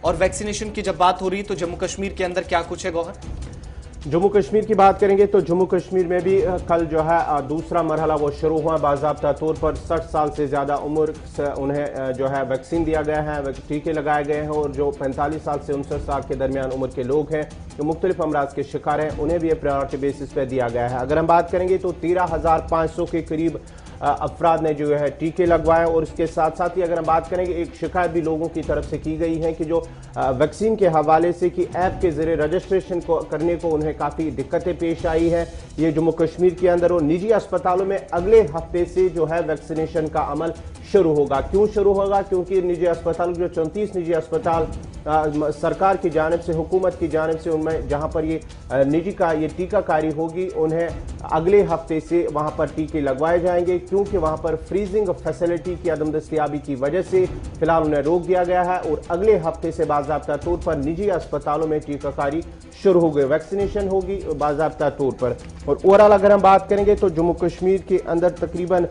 और वैक्सीनेशन की जब बात हो रही है तो जम्मू कश्मीर के अंदर क्या कुछ है गौहर? जम्मू कश्मीर की बात करेंगे तो जम्मू कश्मीर में भी कल जो है दूसरा मरहला वो शुरू हुआ। बाज़ाब्ता तौर पर 60 साल से ज़्यादा उम्र से उन्हें जो है वैक्सीन दिया गया है, टीके लगाए गए हैं। और जो 45 साल से 59 साल के दरमियान उम्र के लोग हैं जो मुख्तलिफ अमराज के शिकार हैं, उन्हें भी प्रायोरिटी बेसिस पर दिया गया है। अगर हम बात करेंगे तो 13,500 के करीब अफराद ने जो है टीके लगवाए। और इसके साथ साथ ही अगर हम बात करेंगे, एक शिकायत भी लोगों की तरफ से की गई है कि जो वैक्सीन के हवाले से कि ऐप के जरिए रजिस्ट्रेशन करने को उन्हें काफ़ी दिक्कतें पेश आई है। ये जम्मू कश्मीर के अंदर और निजी अस्पतालों में अगले हफ्ते से जो है वैक्सीनेशन का अमल शुरू होगा। क्यों शुरू होगा? क्योंकि निजी अस्पताल, जो 34 निजी अस्पताल सरकार की जानिब से, हुकूमत की जानिब से, उनमें जहां पर ये निजी का ये टीकाकारी होगी, उन्हें अगले हफ्ते से वहां पर टीके लगवाए जाएंगे। क्योंकि वहां पर फ्रीजिंग फैसिलिटी की अदम दस्तियाबी की वजह से फिलहाल उन्हें रोक दिया गया है और अगले हफ्ते से बाज़ाब्ता तौर पर निजी अस्पतालों में टीकाकारी शुरू हो गई, वैक्सीनेशन होगी बाज़ाब्ता तौर पर। और ओवरऑल अगर हम बात करेंगे तो जम्मू कश्मीर के अंदर तकरीबन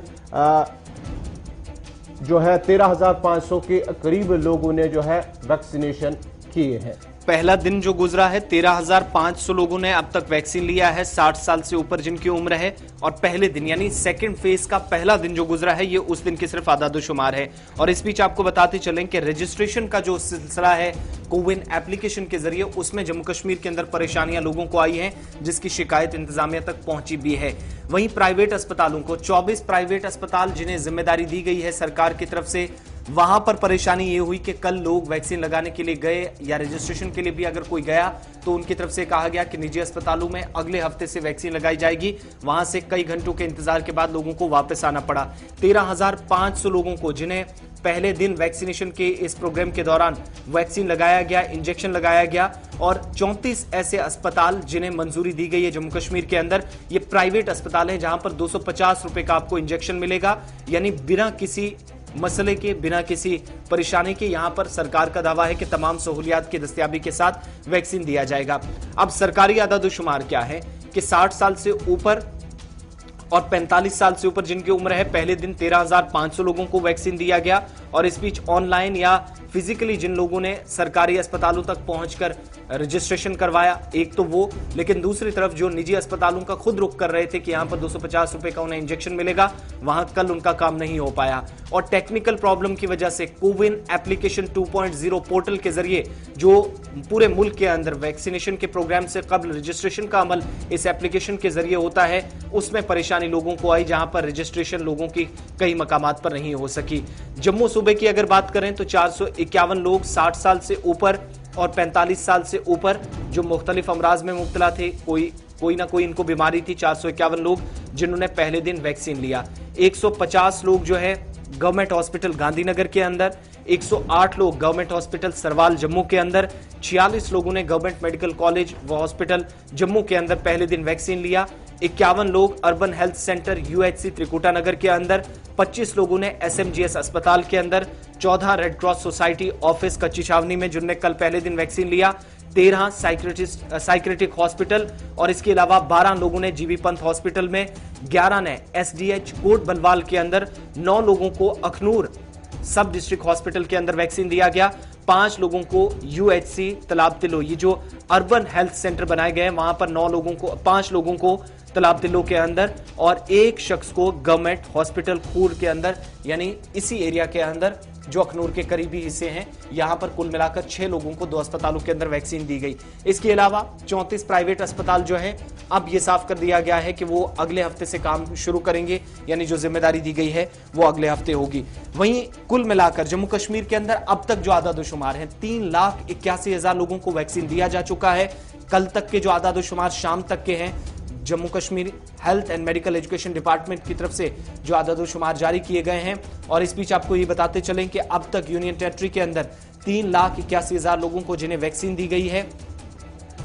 जो है 13,500 के करीब लोगों ने जो है वैक्सीनेशन किए हैं। पहला दिन जो गुजरा है 13,500 लोगों ने अब तक वैक्सीन लिया है 60 साल से ऊपर जिनकी उम्र है। और पहले दिन यानी सेकंड फेज का पहला दिन जो गुजरा है ये उस दिन की सिर्फ आदादोशुमार है। और इस बीच आपको बताते चलें कि रजिस्ट्रेशन का जो सिलसिला है कोविन एप्लीकेशन के जरिए, उसमें जम्मू कश्मीर के अंदर परेशानियां लोगों को आई हैं, जिसकी शिकायत इंतजामिया तक पहुंची भी है। वहीं प्राइवेट अस्पतालों को 24 प्राइवेट अस्पताल जिन्हें जिम्मेदारी दी गई है सरकार की तरफ से, वहां पर परेशानी ये हुई कि कल लोग वैक्सीन लगाने के लिए गए या रजिस्ट्रेशन के लिए भी अगर कोई गया तो उनकी तरफ से कहा गया कि निजी अस्पतालों में अगले हफ्ते से वैक्सीन लगाई जाएगी। वहां से कई घंटों के इंतजार के बाद लोगों को वापस आना पड़ा। 13,500 लोगों को जिन्हें पहले दिन वैक्सीनेशन के इस प्रोग्राम के दौरान वैक्सीन लगाया गया, इंजेक्शन लगाया गया। और 34 ऐसे अस्पताल जिन्हें मंजूरी दी गई है जम्मू कश्मीर के अंदर, ये प्राइवेट अस्पताल हैं जहां पर 250 रुपए का आपको इंजेक्शन मिलेगा, यानी बिना किसी मसले के, बिना किसी परेशानी के। यहां पर सरकार का दावा है कि तमाम सहूलियात की दस्तयाबी के साथ वैक्सीन दिया जाएगा। अब सरकारी आदादोशुमार क्या है कि 60 साल से ऊपर और 45 साल से ऊपर जिनकी उम्र है, पहले दिन 13,500 लोगों को वैक्सीन दिया गया। और इस बीच ऑनलाइन या फिजिकली जिन लोगों ने सरकारी अस्पतालों तक पहुंचकर रजिस्ट्रेशन करवाया, एक तो वो, लेकिन दूसरी तरफ जो निजी अस्पतालों का खुद रुख कर रहे थे कि यहां पर 250 रुपए का उन्हें इंजेक्शन मिलेगा, वहां कल उनका काम नहीं हो पाया। और टेक्निकल प्रॉब्लम की वजह से कोविन एप्लीकेशन 2.0 पोर्टल के जरिए जो पूरे मुल्क के अंदर वैक्सीनेशन के प्रोग्राम से कबल रजिस्ट्रेशन का अमल इस एप्लीकेशन के जरिए होता है, उसमें परेशानी लोगों को आई, जहां पर रजिस्ट्रेशन लोगों की कई मकामात पर नहीं हो सकी। जम्मू सूबे की अगर बात करें तो 451 लोग 60 साल से ऊपर और 45 साल से ऊपर जो मुख्तलिफ अमराज में मुब्तला थे, कोई ना कोई इनको बीमारी थी। 451 लोग जिन्होंने पहले दिन वैक्सीन लिया। 150 लोग जो है गवर्नमेंट हॉस्पिटल गांधीनगर के अंदर, 108 लोग गवर्नमेंट हॉस्पिटल सरवाल जम्मू के अंदर, 46 लोगों ने गवर्नमेंट मेडिकल कॉलेज व हॉस्पिटल जम्मू के अंदर पहले दिन वैक्सीन लिया। 51 लोग urban health centre UHC Trikuta Nagar के अंदर, 25 लोगों ने SMGS अस्पताल के अंदर, 14 रेड क्रॉस सोसाइटी ऑफिस कच्ची छावनी में जिनने कल पहले दिन वैक्सीन लिया, 13 साइक्रेटिक हॉस्पिटल और इसके अलावा 12 लोगों ने जीबी पंत हॉस्पिटल में, 11 ने SDH कोट बलवाल के अंदर, 9 लोगों को अखनूर सब डिस्ट्रिक्ट हॉस्पिटल के अंदर वैक्सीन दिया गया, 5 लोगों को UHC तलाब तिलो, ये जो अर्बन हेल्थ सेंटर बनाए गए हैं वहां पर 5 लोगों को तलाब तिलो के अंदर और 1 शख्स को गवर्नमेंट हॉस्पिटल खूर के अंदर, यानी इसी एरिया के अंदर जो अखनूर के करीबी हिस्से हैं, यहां पर कुल मिलाकर 6 लोगों को 2 अस्पतालों के अंदर वैक्सीन दी गई। इसके अलावा 34 प्राइवेट अस्पताल जो है, अब यह साफ कर दिया गया है कि वो अगले हफ्ते से काम शुरू करेंगे, यानी जो जिम्मेदारी दी गई है वो अगले हफ्ते होगी। वहीं कुल मिलाकर जम्मू कश्मीर के अंदर अब तक जो आदादोशुमार है 3,81,000 लोगों को वैक्सीन दिया जा चुका है। कल तक के जो आदादोशुमार शाम तक के हैं, Jammu Kashmir health and medical education department की तरफ से जो आदादोशुमार जारी किए गए हैं। और इस बीच आपको ये बताते चलें कि अब तक यूनियन टेरिटरी के अंदर 3,81,000 लोगों को जिन्हें वैक्सीन दी गई है।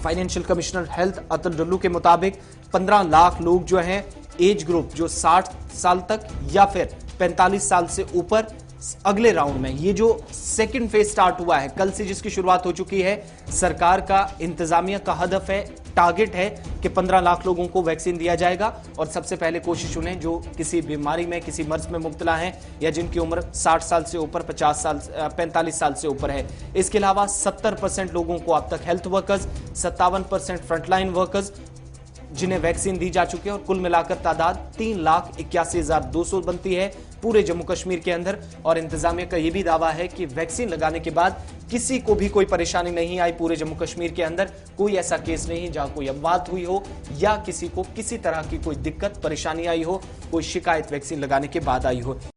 Financial commissioner health Atul Dulloo के मुताबिक 15 लाख लोग जो हैं एज ग्रुप जो 60 साल तक या फिर 45 साल से ऊपर, अगले राउंड में ये जो सेकंड फेज स्टार्ट हुआ है कल से, जिसकी शुरुआत हो चुकी है, सरकार का इंतजामिया का हदफ है टारगेट है कि 15 लाख लोगों को वैक्सीन दिया जाएगा और सबसे पहले कोशिश उन्हें जो किसी बीमारी में, किसी मर्ज में मुब्तला हैं या जिनकी उम्र 60 साल से ऊपर, 45 साल से ऊपर है। इसके अलावा 70% लोगों को अब तक हेल्थ वर्कर्स, 57% फ्रंटलाइन वर्कर्स जिन्हें वैक्सीन दी जा चुकी है और कुल मिलाकर तादाद 3,81,200 बनती है पूरे जम्मू कश्मीर के अंदर। और इंतजामिया का यह भी दावा है कि वैक्सीन लगाने के बाद किसी को भी कोई परेशानी नहीं आई पूरे जम्मू कश्मीर के अंदर। कोई ऐसा केस नहीं जहां कोई अपवाद हुई हो या किसी को किसी तरह की कोई दिक्कत परेशानी आई हो, कोई शिकायत वैक्सीन लगाने के बाद आई हो।